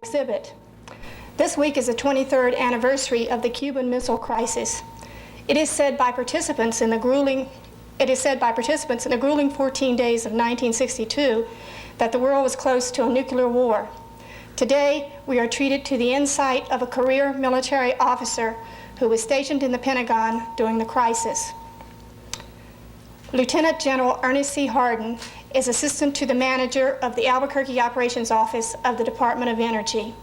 exhibit. This week is the 23rd anniversary of the Cuban Missile Crisis. It is said by participants in the grueling 14 days of 1962 that the world was close to a nuclear war. Today, we are treated to the insight of a career military officer who was stationed in the Pentagon during the crisis. Lieutenant General Ernest C. Hardin is assistant to the manager of the Albuquerque Operations Office of the Department of Energy.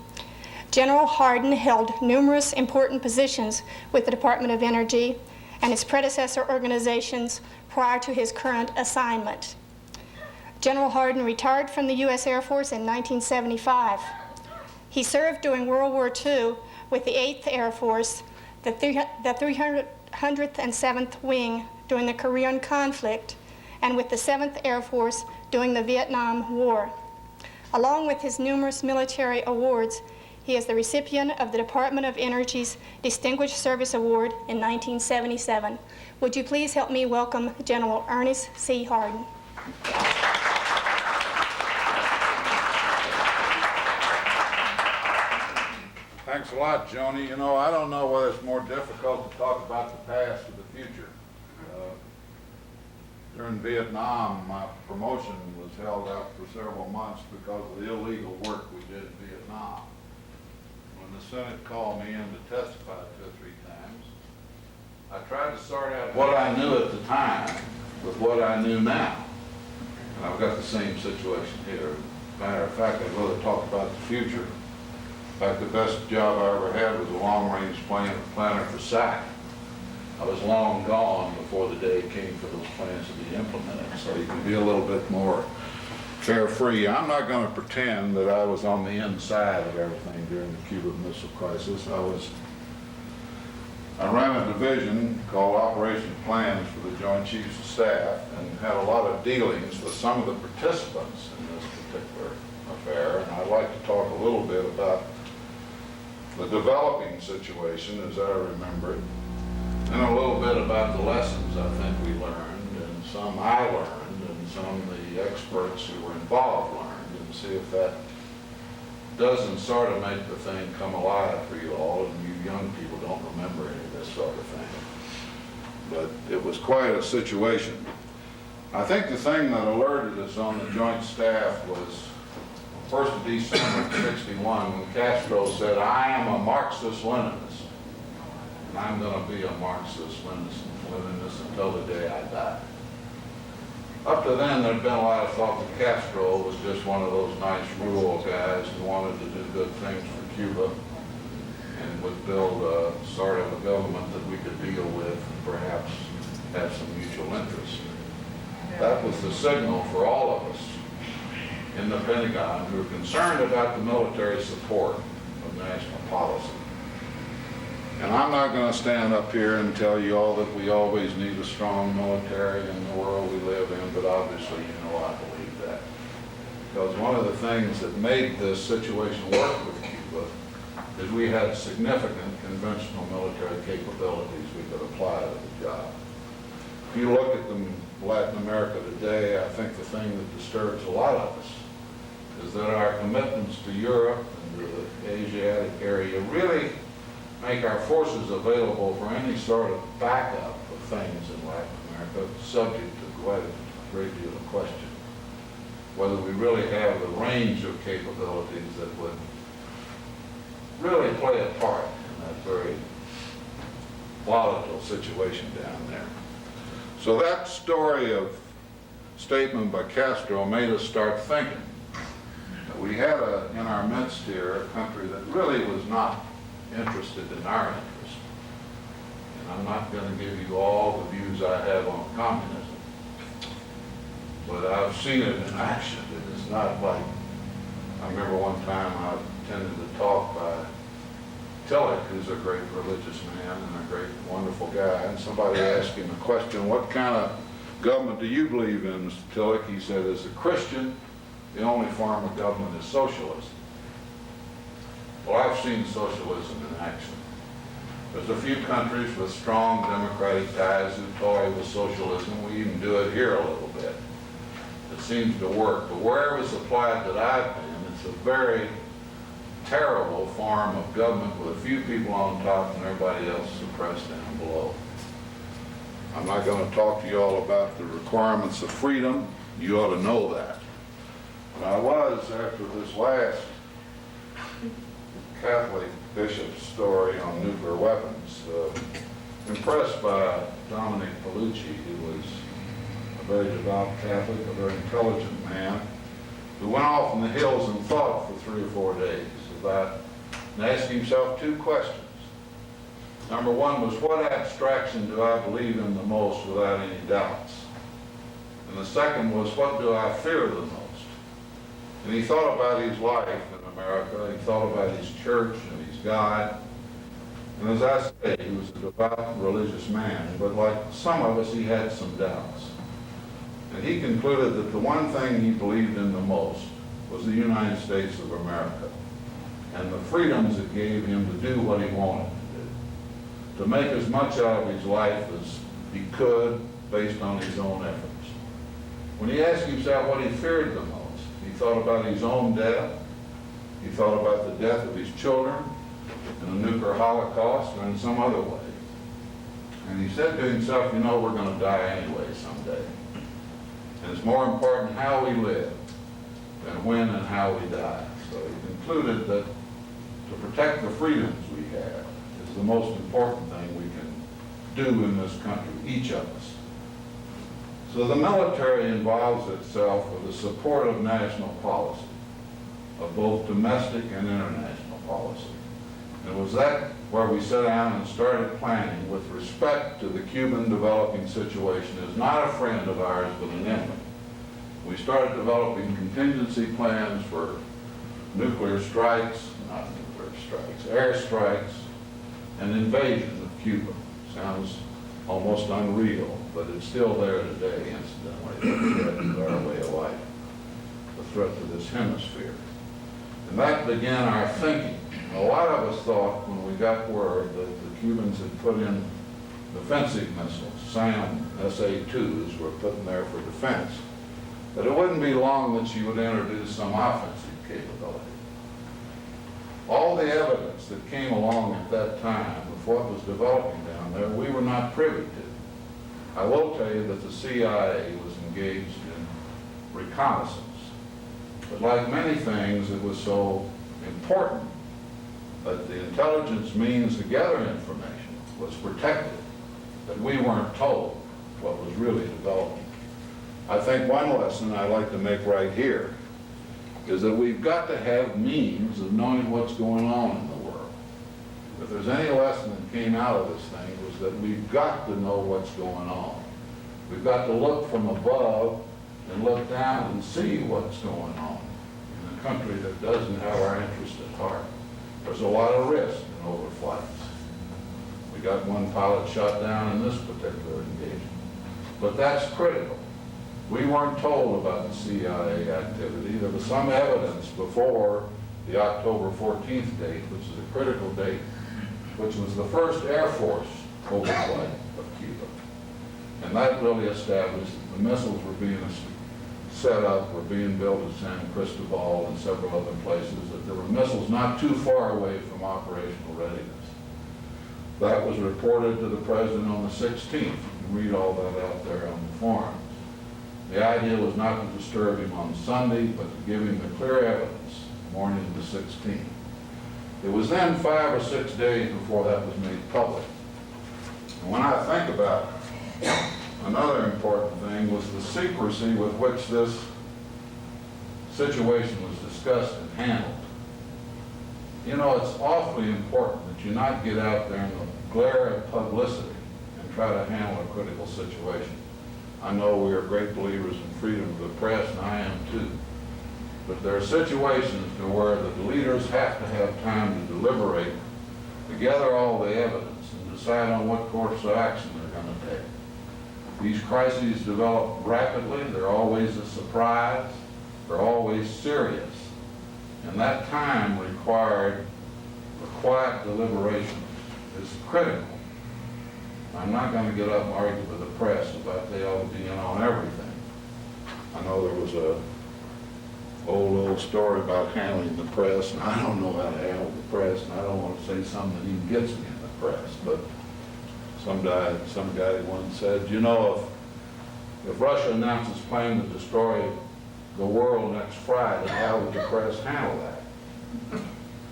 General Hardin held numerous important positions with the Department of Energy and its predecessor organizations prior to his current assignment. General Hardin retired from the U.S. Air Force in 1975. He served during World War II with the 8th Air Force, the 307th Wing during the Korean conflict, and with the 7th Air Force during the Vietnam War. Along with his numerous military awards, he is the recipient of the Department of Energy's Distinguished Service Award in 1977. Would you please help me welcome General Ernest C. Hardin. Thanks a lot, Joni. You know, I don't know whether it's more difficult to talk about the past or the future. During Vietnam, my promotion was held up for several months because of the illegal work we did in Vietnam. When the Senate called me in to testify 2 or 3 times, I tried to sort out what I knew at the time with what I knew now. And I've got the same situation here. Matter of fact, I'd rather talk about the future. In fact, the best job I ever had was a long-range planner for SAC. I was long gone before the day came for those plans to be implemented, so you can be a little bit more carefree. I'm not going to pretend that I was on the inside of everything during the Cuban Missile Crisis. I ran a division called Operation Plans for the Joint Chiefs of Staff and had a lot of dealings with some of the participants in this particular affair, and I'd like to talk a little bit about the developing situation as I remember it, and a little bit about the lessons I think we learned, and some I learned, and some the experts who were involved learned, and see if that doesn't sort of make the thing come alive for you all, and you young people don't remember any of this sort of thing. But it was quite a situation. I think the thing that alerted us on the Joint Staff was 1st of December of '61 when Castro said, "I am a Marxist-Leninist, and I'm going to be a Marxist-Leninist until the day I die." Up to then, there'd been a lot of thought that Castro was just one of those nice rural guys who wanted to do good things for Cuba and would build a sort of a government that we could deal with and perhaps have some mutual interest. That was the signal for all of us in the Pentagon who were concerned about the military support of national policy. And I'm not going to stand up here and tell you all that we always need a strong military in the world we live in, but obviously you know I believe that. Because one of the things that made this situation work with Cuba is we had significant conventional military capabilities we could apply to the job. If you look at Latin America today, I think the thing that disturbs a lot of us is that our commitments to Europe and to the Asiatic area really make our forces available for any sort of backup of things in Latin America subject to quite a great deal of question. Whether we really have the range of capabilities that would really play a part in that very volatile situation down there. So that statement by Castro made us start thinking that we had in our midst here a country that really was not interested in our interest. And I'm not going to give you all the views I have on communism, but I've seen it in action. It is not like, I remember one time I attended a talk by Tillich, who's a great religious man and a great, wonderful guy, and somebody asked him a question, "What kind of government do you believe in, Mr. Tillich?" He said, "As a Christian, the only form of government is socialism." Well, I've seen socialism in action. There's a few countries with strong democratic ties who toy with socialism. We even do it here a little bit. It seems to work. But wherever it's applied that I've been, it's a very terrible form of government with a few people on top and everybody else suppressed down below. I'm not going to talk to you all about the requirements of freedom. You ought to know that. But I was, after this last Catholic bishop's story on nuclear weapons, impressed by Dominic Palucci, who was a very devout Catholic, a very intelligent man, who went off in the hills and thought for 3 or 4 days about and asked himself 2 questions. Number 1 was, what abstraction do I believe in the most without any doubts? And the second was, what do I fear the most? And he thought about his life in America, he thought about his church and his God. And as I say, he was a devout religious man, but like some of us, he had some doubts. And he concluded that the one thing he believed in the most was the United States of America and the freedoms it gave him to do what he wanted to do, to make as much out of his life as he could based on his own efforts. When he asked himself what he feared the most, he thought about his own death, he thought about the death of his children in a nuclear holocaust or in some other way. And he said to himself, you know, we're going to die anyway someday. And it's more important how we live than when and how we die. So he concluded that to protect the freedoms we have is the most important thing we can do in this country, each of us. So the military involves itself with the support of national policy, of both domestic and international policy. And it was that where we sat down and started planning with respect to the Cuban developing situation as not a friend of ours, but an enemy. We started developing contingency plans for nuclear strikes, not nuclear strikes, air strikes, and invasion of Cuba. Sounds almost unreal, but it's still there today, incidentally, the threat to our way of life, the threat to this hemisphere. And that began our thinking. A lot of us thought when we got word that the Cubans had put in defensive missiles, SAM SA-2s were put in there for defense, that it wouldn't be long that she would introduce some offensive capability. All the evidence that came along at that time of what was developing down there, we were not privy to. I will tell you that the CIA was engaged in reconnaissance. But like many things, it was so important that the intelligence means to gather information was protected, that we weren't told what was really developing. I think one lesson I'd like to make right here is that we've got to have means of knowing what's going on in the world. If there's any lesson that came out of this thing, it was that we've got to know what's going on. We've got to look from above and look down and see what's going on in a country that doesn't have our interest at heart. There's a lot of risk in overflights. We got one pilot shot down in this particular engagement. But that's critical. We weren't told about the CIA activity. There was some evidence before the October 14th date, which is a critical date, which was the first Air Force overflight of Cuba. And that really established that the missiles were being set up, were being built at San Cristobal and several other places, that there were missiles not too far away from operational readiness. That was reported to the President on the 16th. You can read all that out there on the forums. The idea was not to disturb him on Sunday, but to give him the clear evidence the morning of the 16th. It was then 5 or 6 days before that was made public. And when I think about it, another important thing was the secrecy with which this situation was discussed and handled. You know, it's awfully important that you not get out there in the glare of publicity and try to handle a critical situation. I know we are great believers in freedom of the press, and I am too. But there are situations to where the leaders have to have time to deliberate, to gather all the evidence, and decide on what course of action they're going to take. These crises develop rapidly. They're always a surprise. They're always serious. And that time required for quiet deliberation is critical. I'm not going to get up and argue with the press about they ought to be in on everything. I know there was a old story about handling the press, and I don't know how to handle the press, and I don't want to say something that even gets me in the press, but some guy once said, you know, if Russia announces plan to destroy the world next Friday, how would the press handle that?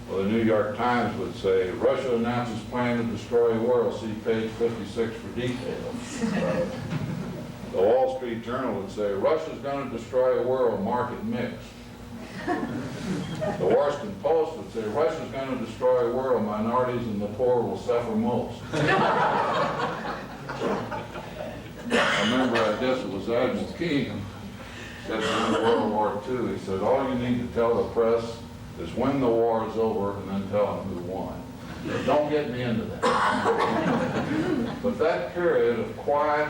Well, the New York Times would say, Russia announces plan to destroy the world, see page 56 for details. The Wall Street Journal would say, Russia's going to destroy the world, market mixed. The Washington Post would say, Russia's going to destroy the world, minorities and the poor will suffer most. I remember, I guess it was Admiral King, said in World War II, he said, all you need to tell the press is when the war is over and then tell them who won. So don't get me into that. But that period of quiet,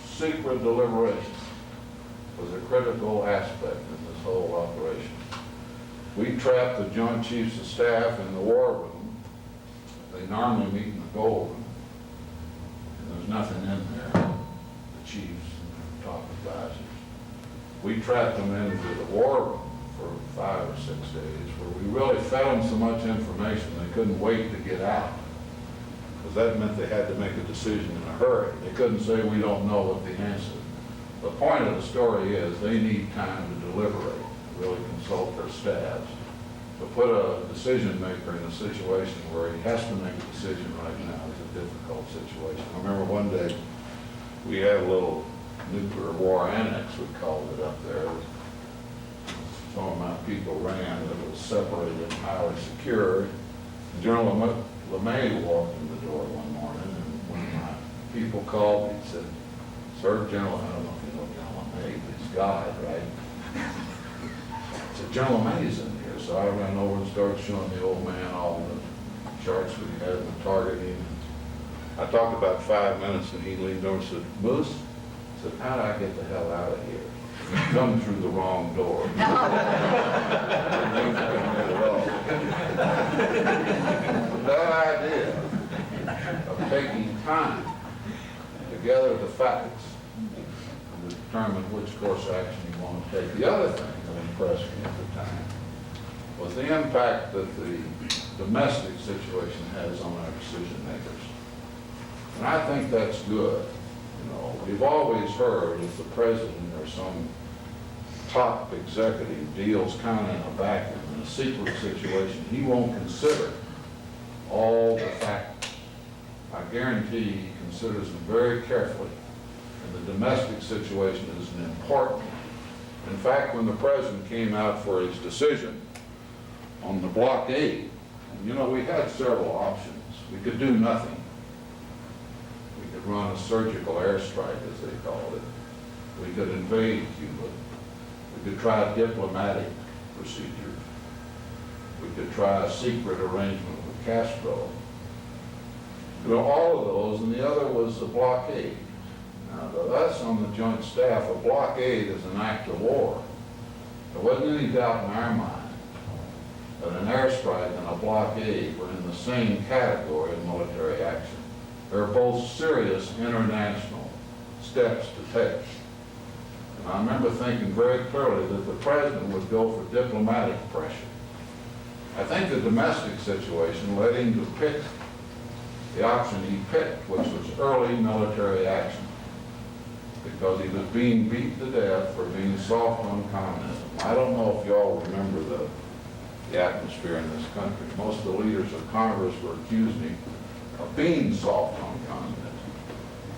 secret deliberation was a critical aspect in this whole operation. We trapped the Joint Chiefs of Staff in the war room. They normally meet in the gold room. And there's nothing in there. The chiefs and top advisors. We trapped them into the war room for 5 or 6 days, where we really fed them so much information they couldn't wait to get out. Because that meant they had to make a decision in a hurry. They couldn't say, we don't know what the answer is. The point of the story is they need time to deliberate, really consult their staffs. To put a decision maker in a situation where he has to make a decision right now is a difficult situation. I remember one day we had a little nuclear war annex, we called it up there. Some of my people ran, it was separated and highly secure. General LeMay walked in the door one morning, and one of my people called me and said, Sir, General, I don't know if you know General LeMay, but he's God, right? I said, General LeMay's in here. So I ran over and started showing the old man all the charts we had and the targeting. I talked about 5 minutes, and he leaned over and said, Moose, I said, how do I get the hell out of here? You come through the wrong door. That idea of taking time to gather the facts and to determine which course of action you want to take. The other thing that impressed me at the time was the impact that the domestic situation has on our decision makers. And I think that's good. You know, we've always heard if the president or some top executive deals kind of in a vacuum, in a secret situation, he won't consider all the factors. I guarantee he considers them very carefully. And the domestic situation is an important one. In fact, when the president came out for his decision on the blockade, and you know, we had several options. We could do nothing. We could run a surgical airstrike, as they called it. We could invade Cuba. We could try diplomatic procedures. We could try a secret arrangement with Castro. You know, all of those, and the other was the blockade. Now, to us on the Joint Staff, a blockade is an act of war. There wasn't any doubt in our mind that an airstrike and a blockade were in the same category of military action. They're both serious international steps to take. And I remember thinking very clearly that the president would go for diplomatic pressure. I think the domestic situation led him to pick the option he picked, which was early military action, because he was being beaten to death for being soft on communism. I don't know if you all remember the atmosphere in this country. Most of the leaders of Congress were accusing of being soft on communism.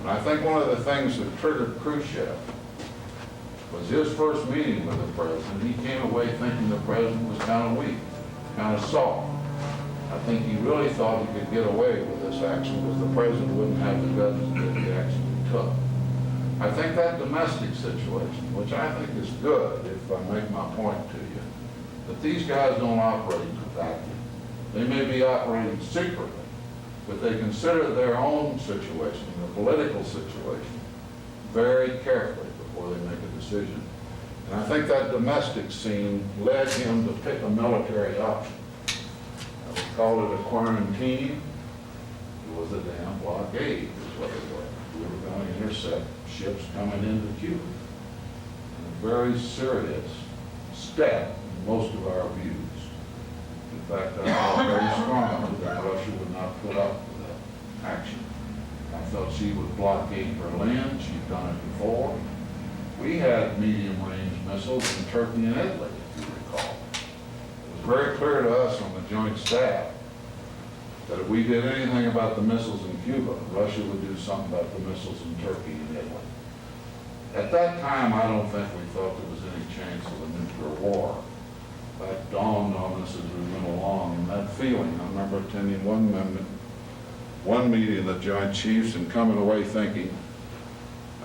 And I think one of the things that triggered Khrushchev was his first meeting with the president. He came away thinking the president was kind of weak, kind of soft. I think he really thought he could get away with this action because the president wouldn't have the guts to get the action he took. I think that domestic situation, which I think is good if I make my point to you, that these guys don't operate in a vacuum. They may be operating secretly, but they consider their own situation, the political situation, very carefully before they make a decision. And I think that domestic scene led him to pick a military option. We called it a quarantine. It was a damn blockade, is what it was. We were going to intercept ships coming into Cuba. And a very serious step in most of our views. In fact, I felt very strongly that Russia would not put up with that action. I felt she would blockade Berlin. She'd done it before. We had medium-range missiles in Turkey and Italy, if you recall. It was very clear to us on the Joint Staff that if we did anything about the missiles in Cuba, Russia would do something about the missiles in Turkey and Italy. At that time, I don't think we thought there was any chance of a nuclear war. That dawned on us as we went along, and that feeling, I remember attending one meeting of the Joint Chiefs and coming away thinking,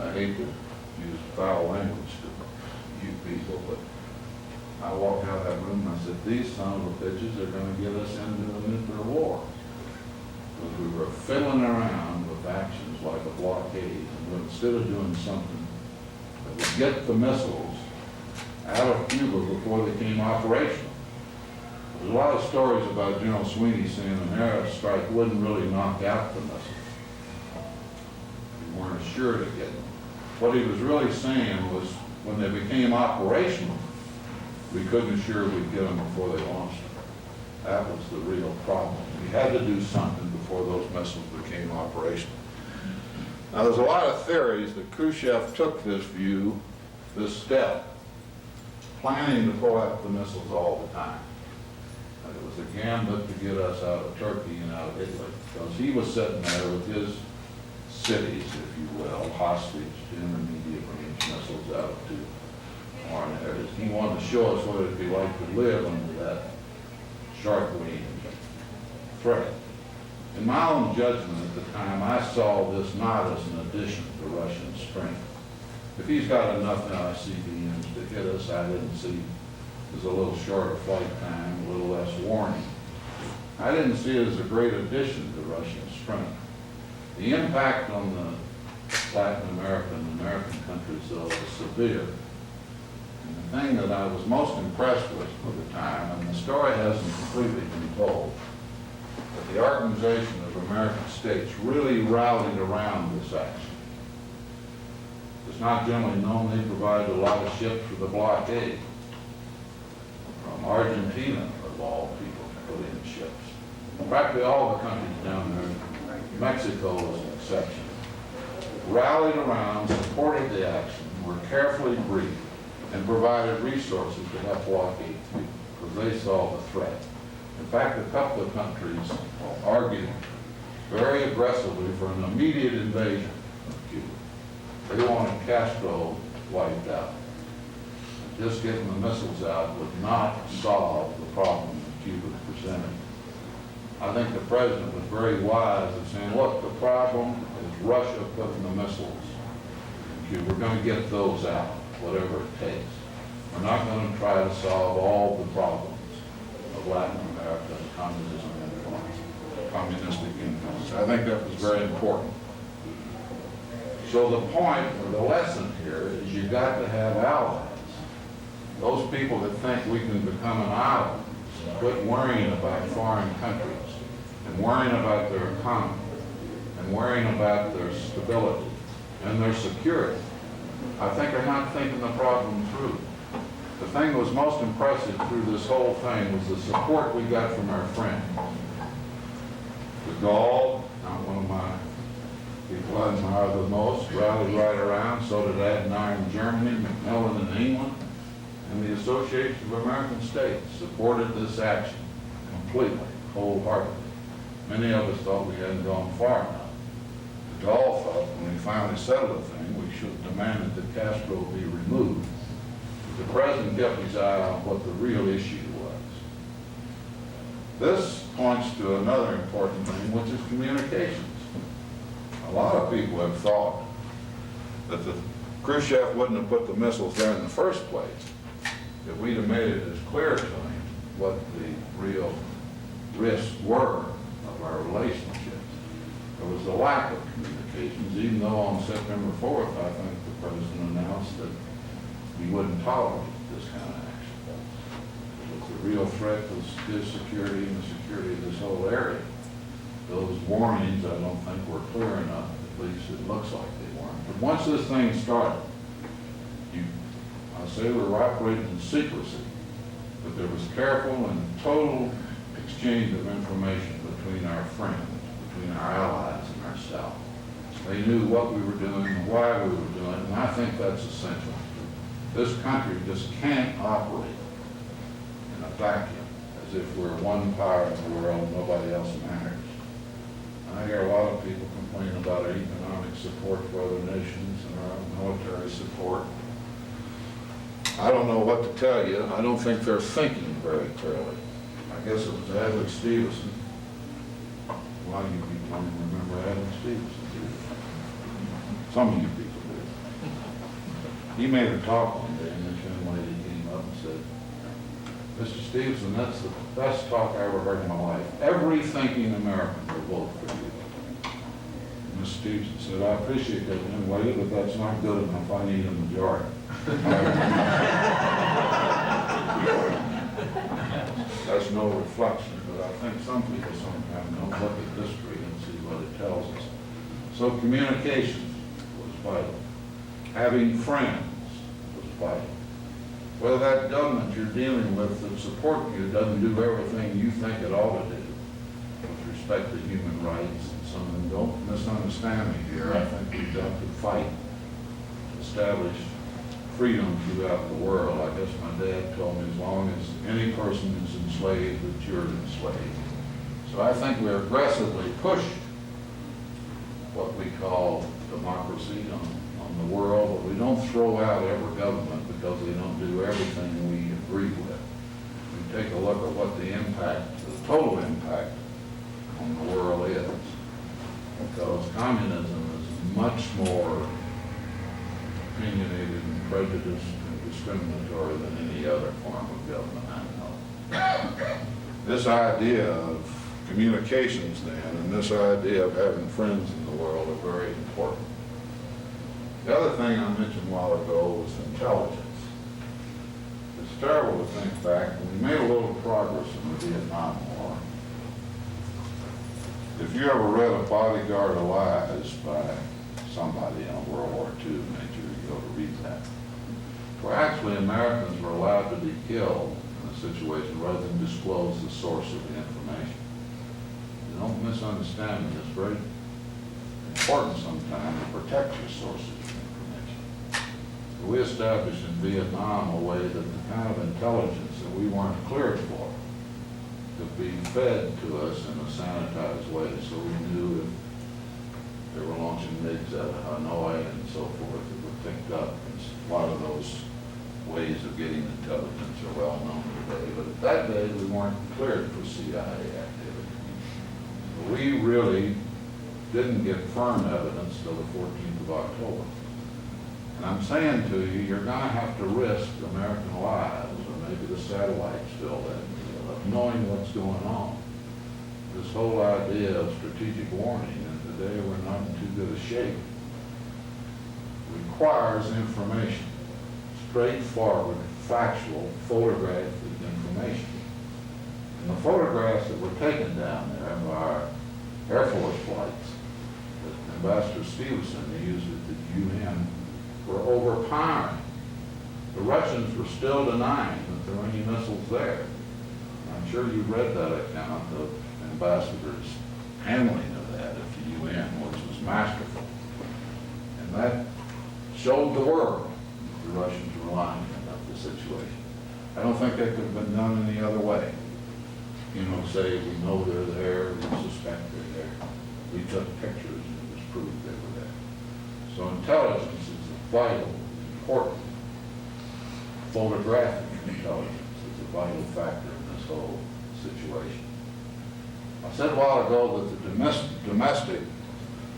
I hate to use foul language to you people, but I walked out of that room and I said, these son of a bitches are going to get us into a nuclear war. Because we were fiddling around with actions like a blockade, and instead of doing something that would get the missiles out of Cuba before they became operational. There's a lot of stories about General Sweeney saying an airstrike wouldn't really knock out the missiles. We weren't assured of getting them. What he was really saying was when they became operational, we couldn't assure we'd get them before they launched them. That was the real problem. We had to do something before those missiles became operational. Now, there's a lot of theories that Khrushchev took this view, this step, planning to pull out the missiles all the time. And it was a gambit to get us out of Turkey and out of Italy, because he was sitting there with his cities, if you will, hostage to intermediate range missiles out to foreign areas. He wanted to show us what it'd be like to live under that sharp-winged threat. In my own judgment at the time, I saw this not as an addition to Russian strength. If he's got enough ICBMs to hit us, I didn't see there's a little shorter flight time, a little less warning. I didn't see it as a great addition to Russian strength. The impact on the Latin American and American countries, though, was severe. And the thing that I was most impressed with at the time, and the story hasn't completely been told, but the Organization of American States really rallied around this action. It's not generally known they provided a lot of ships for the blockade. From Argentina, of all people, put in ships. Practically all the countries down there, Mexico was an exception, rallied around, supported the action, were carefully briefed, and provided resources to help blockade Cuba, because they saw the threat. In fact, a couple of countries argued very aggressively for an immediate invasion of Cuba. They wanted Castro wiped out. Just getting the missiles out would not solve the problem that Cuba presented. I think the president was very wise in saying, look, the problem is Russia putting the missiles in Cuba. We're going to get those out, whatever it takes. We're not going to try to solve all the problems of Latin America and communism influence, communistic influence. I think that was very important. So the point, or the lesson here, is you got to have allies. Those people that think we can become an island, quit worrying about foreign countries, and worrying about their economy, and worrying about their stability and their security. I think are not thinking the problem through. The thing that was most impressive through this whole thing was the support we got from our friends. De Gaulle, not one of my people I admire the most, rallied right around, so did Adenauer in Germany, Macmillan in England, and the Association of American States supported this action completely, wholeheartedly. Many of us thought we hadn't gone far enough. De Gaulle thought when we finally settled the thing, we should have demanded that Castro be removed. But the president kept his eye on what the real issue was. This points to another important thing, which is communications. A lot of people have thought that the Khrushchev wouldn't have put the missiles there in the first place if we'd have made it as clear to him what the real risks were of our relationships. There was a lack of communications, even though on September 4th, I think the president announced that he wouldn't tolerate this kind of action. But the real threat was his security and the security of this whole area. Those warnings, I don't think, were clear enough. At least it looks like they weren't. But once this thing started, I say we were operating in secrecy. but there was careful and total exchange of information between our friends, between our allies and ourselves. They knew what we were doing and why we were doing it, and I think that's essential. This country just can't operate in a vacuum, as if we're one power in the world, nobody else matters. And I hear a lot of people complain about our economic support for other nations and our military support. I don't know what to tell you. I don't think they're thinking very clearly. I guess it was Adlai Stevenson. A lot of you people don't remember Adlai Stevenson, do you? Some of you people do. He made a talk one day, and this young lady came up and said, "Mr. Stevenson, that's the best talk I ever heard in my life. Every thinking American will vote for you." And Mr. Stevenson said, "I appreciate that, young lady, but that's not good enough. I need a majority." That's no reflection, but I think some people sometimes don't look at history and see what it tells us. So communications was vital. Having friends was vital. Whether that government you're dealing with that supports you doesn't do everything you think it ought to do with respect to human rights and some of them, don't misunderstand me here. I think we've got to fight to establish freedom throughout the world. I guess my dad told me as long as any person is enslaved, that you're enslaved. So I think we're aggressively pushed what we call democracy on the world, but we don't throw out every government because they don't do everything we agree with. We take a look at what the impact, the total impact on the world is. Because communism is much more opinionated and prejudiced and discriminatory than any other form of government I know. This idea of communications then, and this idea of having friends in the world are very important. The other thing I mentioned a while ago was intelligence. It's terrible to think back, we made a little progress in the Vietnam War. If you ever read A Bodyguard of Lies by somebody on World War II, make sure you go to read that. Where actually Americans were allowed to be killed in a situation rather than disclose the source of the information. You don't misunderstand me, it's very important sometimes to protect your sources of information. So we established in Vietnam a way that the kind of intelligence that we weren't cleared for could be fed to us in a sanitized way, so we knew if they were launching MiGs out of Hanoi and so forth, it were picked up. And a lot of those ways of getting intelligence are well known today, but at that day we weren't cleared for CIA activity. We really didn't get firm evidence till the 14th of October. And I'm saying to you, you're going to have to risk American lives, or maybe the satellites fill that deal, of knowing what's going on. This whole idea of strategic warning, and today we're not in too good a shape, requires information, straightforward, factual, photographic information. And the photographs that were taken down there by our Air Force flights, that Ambassador Stevenson used at the UN, were overpowering. The Russians were still denying that there were any missiles there. I'm sure you read that account of Ambassador's handling of that at the UN, which was masterful. And that showed the world that the Russians were lying about the situation. I don't think that could have been done any other way. You know, say, we know they're there, we suspect they're there. We took pictures and it was proved they were there. So intelligence is vital, important. Photographic intelligence is a vital factor in this whole situation. I said a while ago that the domestic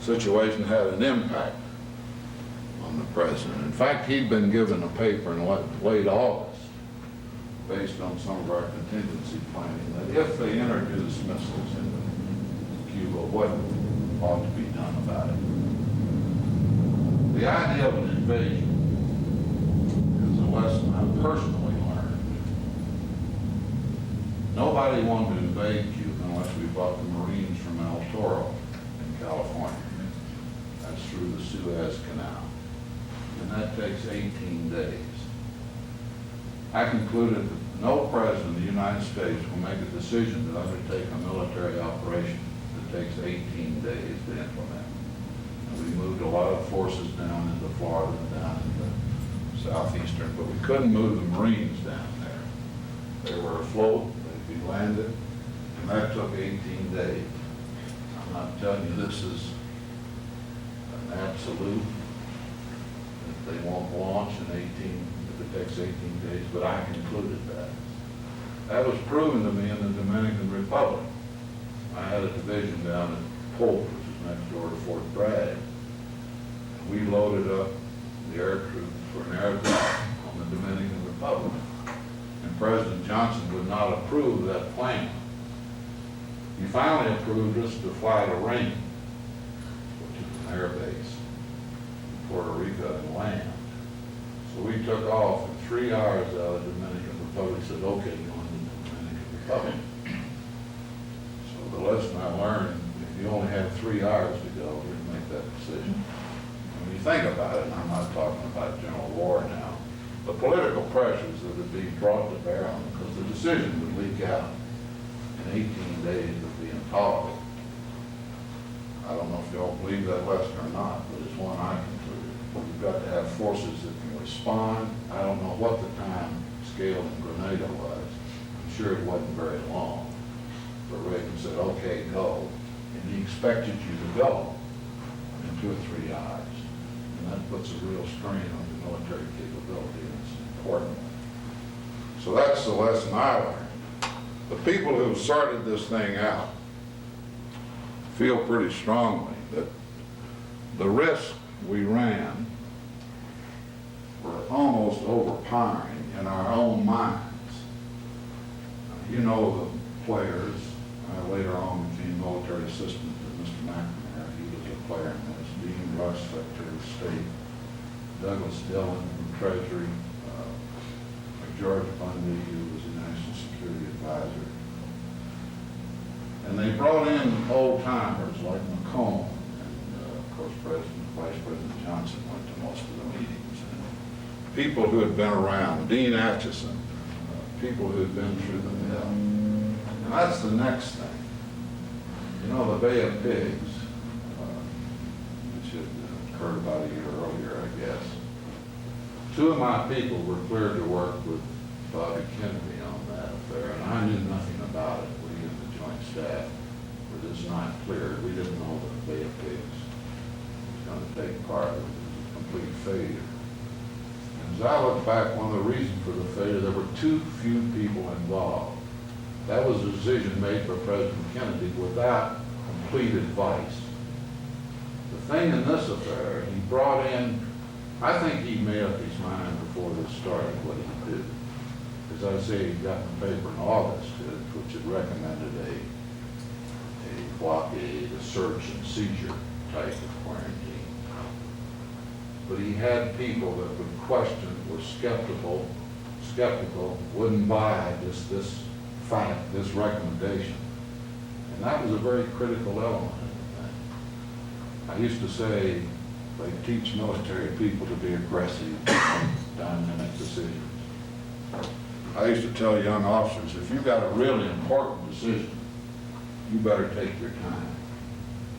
situation had an impact on the president. In fact, he'd been given a paper in late August, based on some of our contingency planning, that if they introduced missiles into Cuba, what ought to be done about it. The idea of an invasion is a lesson I personally learned. Nobody wanted to invade Cuba unless we brought the Marines from El Toro in California. That's through the Suez Canal. And that takes 18 days. I concluded no president of the United States will make a decision to undertake a military operation that takes 18 days to implement. And we moved a lot of forces down into Florida and down into southeastern, but we couldn't move the Marines down there. They were afloat, they'd be landed, and that took 18 days. I'm not telling you this is an absolute, that they won't launch in 18, if it takes 18 days, but I concluded that. That was proven to me in the Dominican Republic. I had a division down at Polk, which is next door to Fort Bragg. We loaded up the air troops for an air attack on the Dominican Republic. And President Johnson would not approve that plan. He finally approved us to fly to Rain, which is an air base in Puerto Rico, and land. So we took off in 3 hours out of the Dominican Republic, said, okay, go into the Dominican Republic. So the lesson I learned, if you only have 3 hours to go, you can make that decision. When you think about it, and I'm not talking about general war now, the political pressures that would be brought to bear on them, because the decision would leak out in 18 days of being intolerable. I don't know if y'all believe that lesson or not, but it's one I concluded. We've got to have forces that can respond. I don't know what the time scale in Grenada was. I'm sure it wasn't very long. But Reagan said, okay, go. And he expected you to go in 2 or 3 hours. And that puts a real strain on the military capability, and it's important. So that's the lesson I learned. The people who started this thing out feel pretty strongly that the risks we ran were almost overpowering in our own minds. You know the players. I later on became military assistant to Mr. McNamara. He was a player in this. Dean Rush, Secretary of State. Douglas Dillon from Treasury. George Bundy, who was a national security advisor. And they brought in old-timers like McComb, and of course Vice President Johnson went to most of the meetings. And people who had been around, Dean Acheson, people who had been through the mill. And that's the next thing. You know, the Bay of Pigs, which had occurred about a year earlier, I guess. 2 of my people were cleared to work with Bobby Kennedy on that affair, and I knew nothing about it. We in the Joint Staff were just not cleared. We didn't know that the Bay of Pigs was going to take part. It was a complete failure. And as I look back, one of the reasons for the failure, there were too few people involved. That was a decision made by President Kennedy without complete advice. The thing in this affair, he brought in, I think he made up his mind before this started what he did. As I say, he got in the paper in August, which had recommended a blockade, a search and seizure type of quarantine. But he had people that would question, were skeptical, wouldn't buy this fact, this recommendation. And that was a very critical element in the thing. I used to say, they teach military people to be aggressive, dynamic decisions. I used to tell young officers, if you've got a really important decision, you better take your time.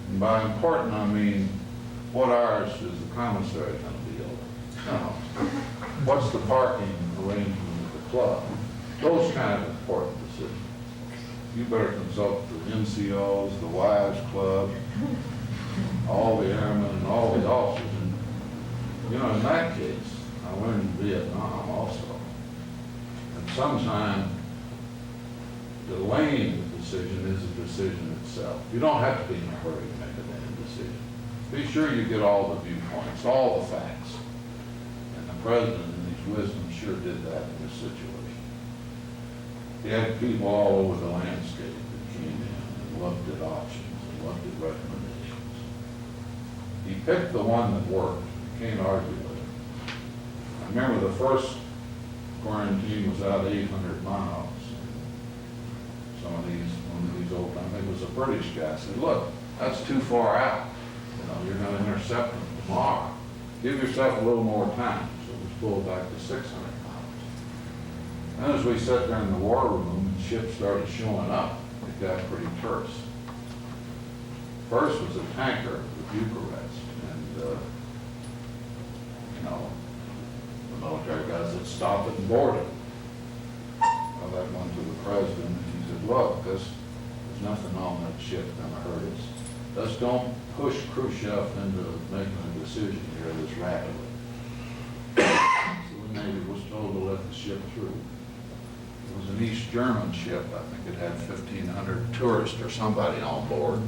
And by important, I mean, what hours is the commissary going to be open? No. What's the parking arrangement at the club? Those kind of important decisions. You better consult the NCOs, the Wives Club, all the airmen and all the officers. And, you know, in that case, I learned in Vietnam also. And sometimes delaying the decision is a decision itself. You don't have to be in a hurry to make a damn decision. Be sure you get all the viewpoints, all the facts. And the president in his wisdom sure did that in this situation. He had people all over the landscape that came in and looked at options and looked at recommendations. He picked the one that worked. You can't argue with it. I remember the first quarantine was out 800 miles. One of these old times, it was a British guy, said, look, that's too far out. You know, you're going to intercept them tomorrow. Give yourself a little more time. So it was pulled back to 600 miles. And as we sat there in the war room and ships started showing up, it got pretty terse. First was a tanker, the Bucharest, and the military guys would stop it and board it. Well, that went to the president, and he said, look, there's nothing on that ship gonna hurt us. Just don't push Khrushchev into making a decision here this rapidly. So the Navy was told to let the ship through. It was an East German ship. I think it had 1,500 tourists or somebody on board.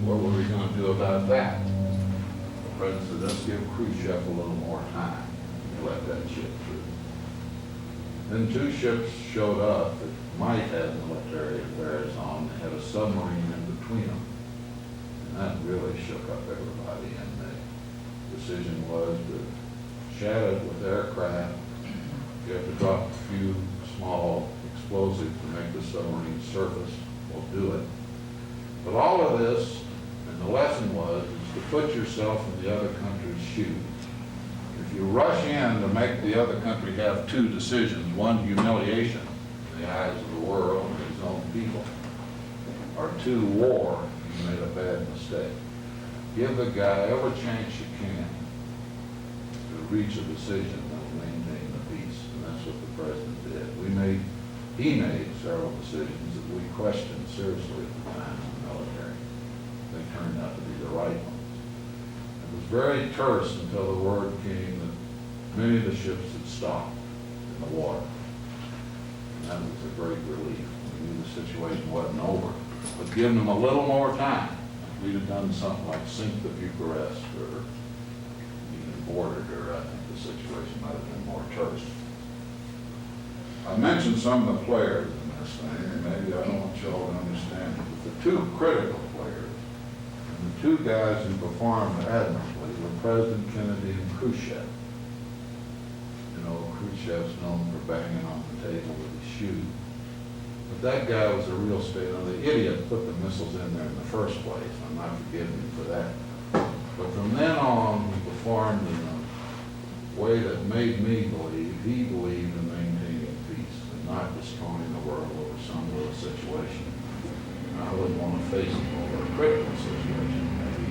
What were we going to do about that? The president said, let's give Khrushchev a little more time to let that ship through. Then two ships showed up that might have military affairs on. They had a submarine in between them. And that really shook up everybody. And the decision was to shadow it with aircraft. You have to drop a few small explosives to make the submarine surface. We'll do it. But all of this, and the lesson was, is to put yourself in the other country's shoes. If you rush in to make the other country have two decisions, one, humiliation in the eyes of the world and his own people, or two, war, you made a bad mistake. Give the guy every chance you can to reach a decision that will maintain the peace, and that's what the president did. He made several decisions that we questioned seriously at the time in the military. They turned out to be the right ones. It was very terse until the word came that many of the ships had stopped in the water. And that was a great relief. We knew the situation wasn't over. But giving them a little more time, if we'd have done something like sink the Bucharest or even boarded her, I think the situation might have been more terse. I mentioned some of the players in this thing, and maybe I don't want you all to understand it, but the two critical players, and the two guys who performed admirably were President Kennedy and Khrushchev. You know, Khrushchev's known for banging on the table with his shoe. But that guy was a real state. The idiot put the missiles in there in the first place. I'm not forgiving him for that. But from then on, he performed in a way that made me believe he believed in maintaining peace and not destroying the world over some little situation. And I wouldn't want to face him over a critical situation, maybe,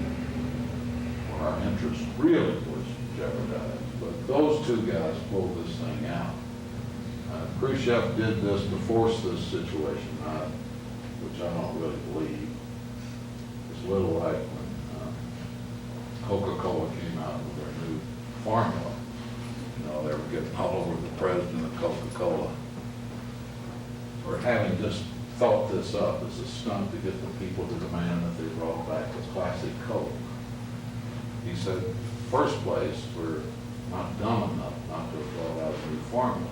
where our interest really was jeopardized. But those two guys pulled this thing out. Khrushchev did this to force this situation, which I don't really believe. It's a little like when Coca-Cola came out with their new formula. You know, they were getting all over the president of Coca-Cola for having just thought this up as a stunt to get the people to demand that they brought back the classic Coke. He said, first place, we're not dumb enough not to have brought out a new formula.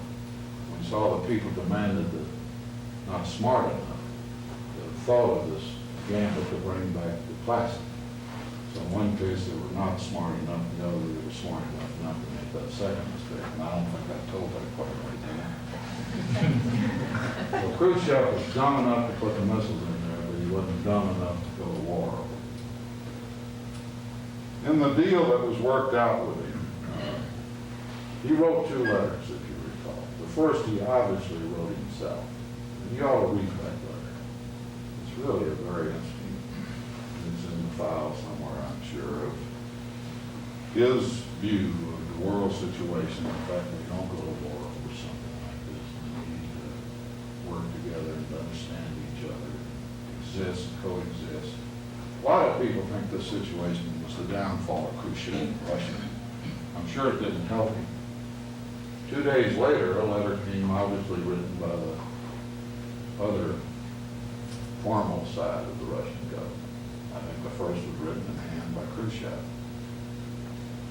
We saw the people demanded the not smart enough, the thought of this gambit to bring back the plastic. So in one case they were not smart enough, in the other they were smart enough not to make that second mistake. And I don't think I told that quite right there. Well, Khrushchev was dumb enough to put the missiles in there, but he wasn't dumb enough to go to war. In the deal that was worked out with him, he wrote two letters, if you recall. The first he obviously wrote himself. And you ought to read that letter. It's really a very interesting, it's in the file somewhere, I'm sure, of his view of the world situation. In fact, we don't go to war over something like this. We need to work together and understand each other, exist, coexist. A lot of people think this situation was the downfall of Khrushchev and Russia. I'm sure it didn't help him. 2 days later, a letter came obviously written by the other formal side of the Russian government. I think the first was written in hand by Khrushchev.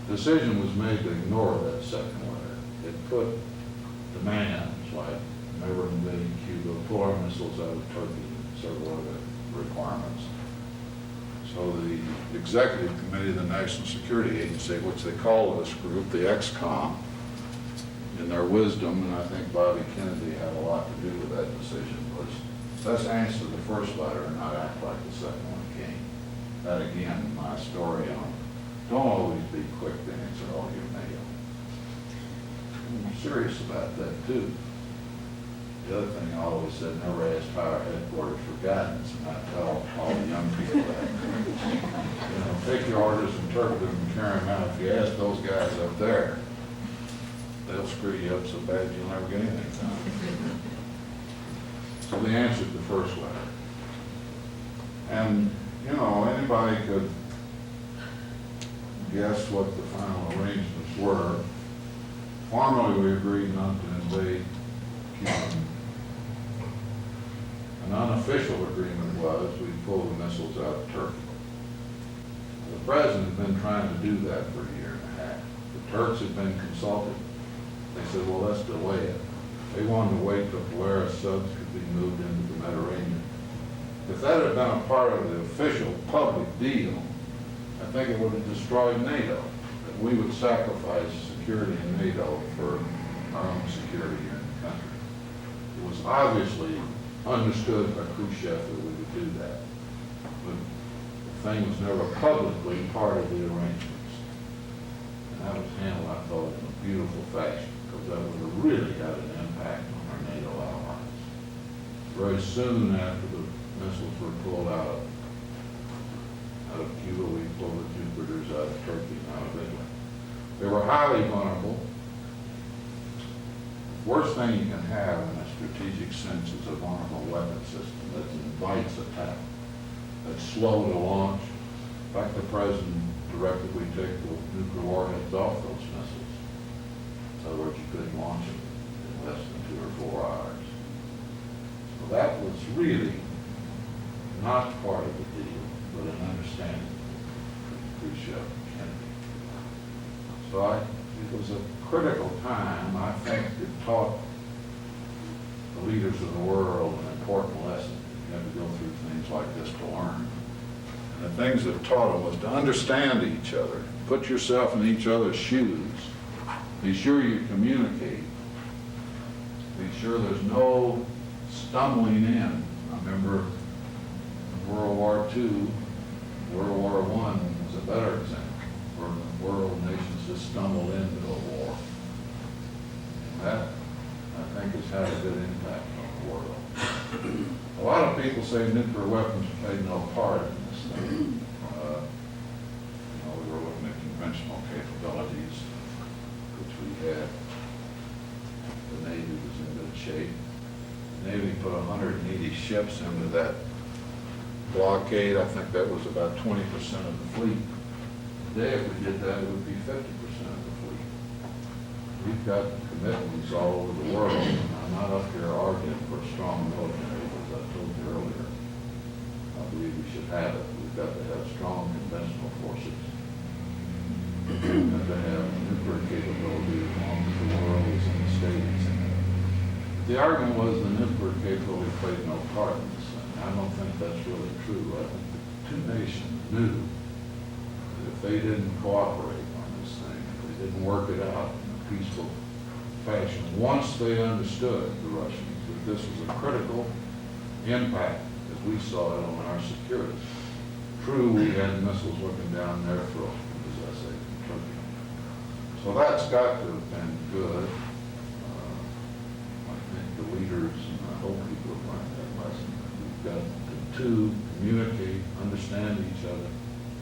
The decision was made to ignore that second letter. It put demands like never invading Cuba, pull our missiles out of Turkey, and several other requirements. So the Executive Committee of the National Security Agency, which they call this group, the XCOM, in their wisdom, and I think Bobby Kennedy had a lot to do with that decision, was let's answer the first letter and not act like the second one came. That again, my story on don't always be quick to answer all your mail. I'm serious about that too. The other thing I always said, never ask fire headquarters for guidance, and I tell all the young people that. You know, take your orders, interpret them, and carry them out. If you ask those guys up there, they'll screw you up so bad you'll never get anything done. So they answered the first letter. And, you know, anybody could guess what the final arrangements were. Formally, we agreed not to invade Cuba. An unofficial agreement was we'd pull the missiles out of Turkey. The president had been trying to do that for a year and a half. The Turks had been consulted. They said, well, let's delay it. They wanted to wait till Polaris subs could be moved into the Mediterranean. If that had been a part of the official public deal, I think it would have destroyed NATO. That we would sacrifice security in NATO for our own security here in the country. It was obviously understood by Khrushchev that we would do that. But the thing was never publicly part of the arrangements. And that was handled, I thought, in a beautiful fashion, because that would have really had an impact on our NATO allies. Very soon after the missiles were pulled out of Cuba, we pulled the Jupiters out of Turkey and out of Italy. They were highly vulnerable. The worst thing you can have in a strategic sense is a vulnerable weapon system that invites attack, that's slow to launch. In fact, the president directed we take the nuclear warheads off those missiles. In other words, you couldn't launch them in less than 2 or 4 hours. So that was really not part of the deal, but an understanding from Khrushchev and Kennedy. So it was a critical time. I think it taught the leaders of the world an important lesson. You have to go through things like this to learn. And the things that taught them was to understand each other, put yourself in each other's shoes, be sure you communicate, be sure there's no stumbling in. I remember World War II, World War I was a better example, where the world nations just stumbled into a war. And that, I think, has had a good impact on the world. A lot of people say nuclear weapons played no part in this thing. You know, we were looking at conventional capabilities, which we had. The Navy was in good shape. The Navy put 180 ships into that blockade. I think that was about 20% of the fleet. Today, if we did that, it would be 50% of the fleet. We've got commitments all over the world. I'm not up here arguing for a strong military, as I told you earlier. I believe we should have it. We've got to have strong conventional forces. We've got to have nuclear capability as long as the world is in the States. The argument was the nuclear capability played no part in this thing. I don't think that's really true. I think the two nations knew that if they didn't cooperate on this thing, if they didn't work it out in a peaceful fashion, once they understood, the Russians, that this was a critical impact, as we saw it, on our security. True, we had missiles looking down their throat, as I say, from Turkey. So that's got to have been good. I think the leaders, and I hope people have learned that lesson. We've got to communicate, understand each other,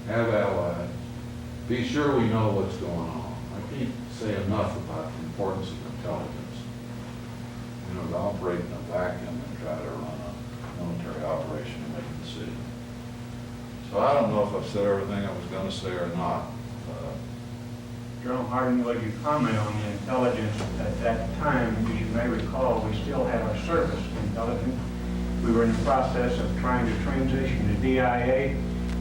have allies, be sure we know what's going on. I can't say enough about the importance of intelligence. You know, to operate in a vacuum and try to run a military operation and make a decision. So I don't know if I've said everything I was going to say or not. General Hardin, would you comment on the intelligence at that time? As you may recall, we still had our service intelligence. We were in the process of trying to transition to DIA,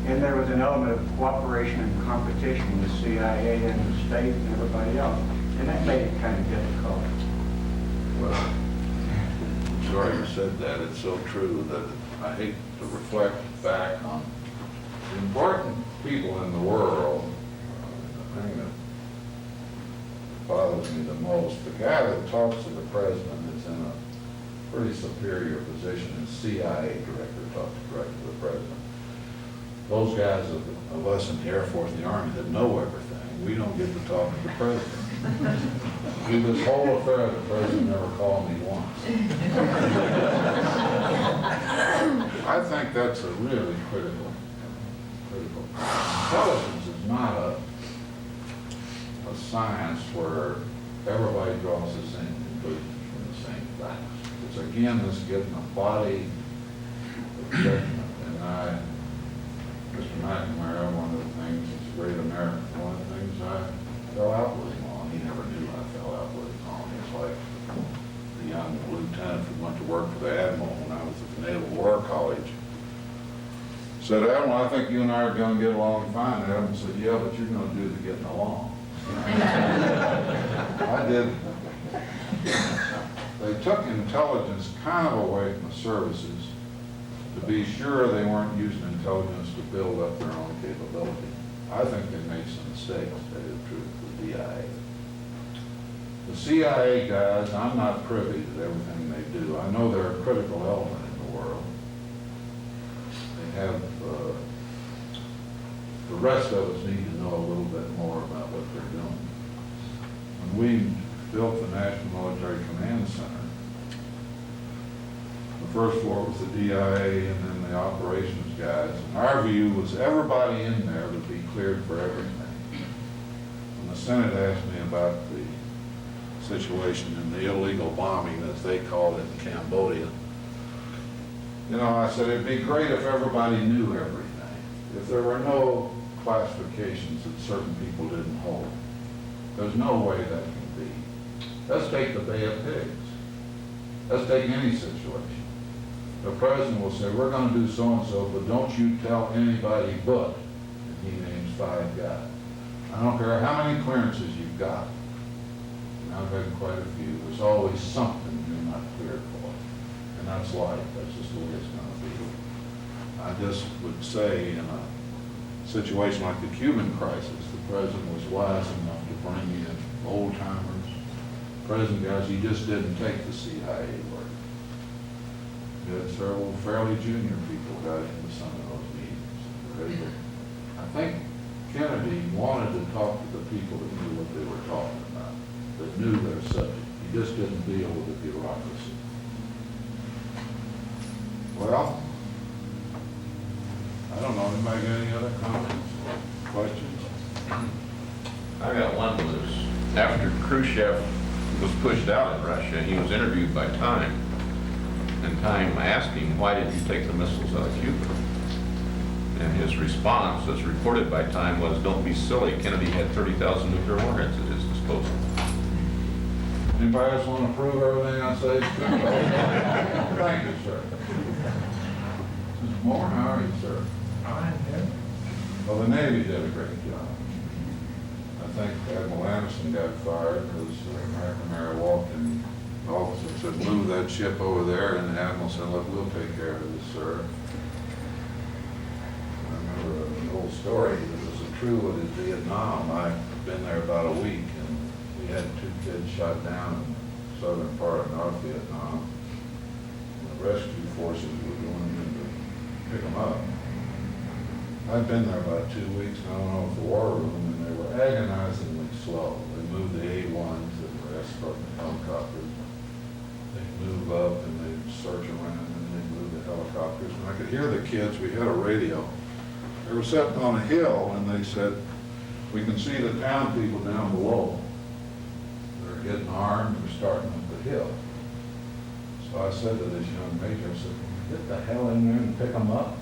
and there was an element of cooperation and competition with CIA and the state and everybody else, and that made it kind of difficult. Well, I'm sorry you said that. It's so true that I hate to reflect back on the important people in the world. The thing that bothers me the most, the guy that talks to the president is in a pretty superior position as CIA director, talks directly to the president. Those guys, unless in the Air Force and the Army, that know everything, we don't get to talk to the president. Through this whole affair, the president never called me once. I think that's a really critical. Intelligence is not a science where everybody draws the same conclusions from the same facts. It's again this getting a body of judgment. And Mr. McNamara, one of the things, he's a great American, one of the things I fell out with him on, he never knew I fell out with him on. It's like the young lieutenant who went to work for the Admiral when I was at the Naval War College. Said, Admiral, I think you and I are going to get along fine. Admiral said, yeah, but you're going to do the getting along. I did. They took intelligence kind of away from the services to be sure they weren't using intelligence to build up their own capability. I think they made some mistakes, to tell you the truth, with DIA. The CIA guys, I'm not privy to everything they do. I know they're a critical element in the world. They have, the rest of us need to know a little bit more about what they're doing. When we built the National Military Command Center, the first floor was the DIA and then the operations guys. And our view was everybody in there would be cleared for everything. When the Senate asked me about the situation in the illegal bombing, as they called it, in Cambodia, you know, I said it'd be great if everybody knew everything. If there were no classifications that certain people didn't hold, there's no way that can be. Let's take the Bay of Pigs. Let's take any situation. The president will say, we're going to do so-and-so, but don't you tell anybody but, and he names 5 guys. I don't care how many clearances you've got. And I've had quite a few. There's always something you're not cleared for. And that's life. That's just the way it's going to be. I just would say in a situation like the Cuban crisis, the president was wise enough to bring in old-timers, present guys. He just didn't take the CIA work. He had several fairly junior people got into some of those meetings. I think Kennedy wanted to talk to the people that knew what they were talking about, that knew their subject. He just didn't deal with the bureaucracy. Well, I don't know, anybody got any other comments or questions? I got one. Was after Khrushchev was pushed out of Russia, he was interviewed by Time. And Time asked him, why did you take the missiles out of Cuba? And his response, as reported by Time, was, don't be silly. Kennedy had 30,000 nuclear warheads at his disposal. Anybody else want to prove everything I say? Thank you, sir. Mr. Moore, how are you, sir? Fine, yeah. Well, the Navy did a great job. I think Admiral Anderson got fired because McNamara walked in the office and said, move that ship over there, and the Admiral said, look, we'll take care of this, sir. I remember an old story that was true with his Vietnam. I've been there about a week, and we had 2 kids shot down in the southern part of North Vietnam. And the rescue forces were going in to pick them up. I've been there about 2 weeks, and I don't know if the war room, and they were agonizingly slow. They moved the A-1s that were escorting the helicopters. They'd move up, and they'd search around, and they'd move the helicopters. And I could hear the kids, we had a radio. They were sitting on a hill, and they said, we can see the town people down below. They're getting armed, they're starting up the hill. So I said to this young major, I said, get the hell in there and pick them up.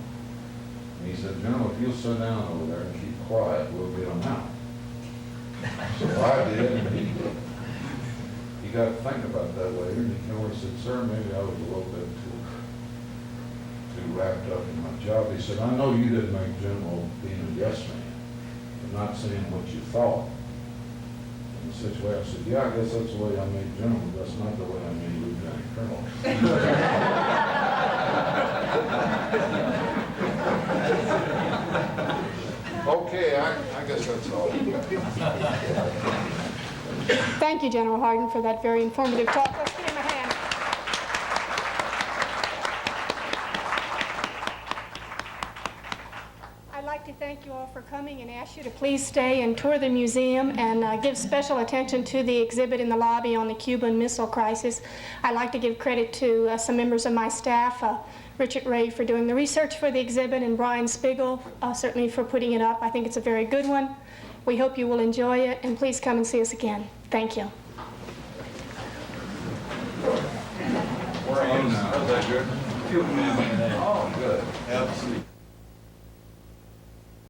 And he said, General, if you'll sit down over there and keep quiet, we'll get them out. So I did, and he got to think about that later, and he said, sir, maybe I was a little bit too wrapped up in my job. He said, I know you didn't make General being a yes man, but not saying what you thought. In the situation, I said, yeah, I guess that's the way I made General, but that's not the way I made Lieutenant Colonel. Okay, I guess that's all. Thank you, General Hardin, for that very informative talk. Let's give him a hand. I'd like like to thank you all for coming and ask you to please stay and tour the museum and give special attention to the exhibit in the lobby on the Cuban Missile Crisis. I'd like to give credit to some members of my staff, Richard Ray for doing the research for the exhibit, and Brian Spiegel certainly for putting it up. I think it's a very good one. We hope you will enjoy it, and please come and see us again. Thank you. Where are you now? Is that good? Cuban. Oh, good. Have a seat.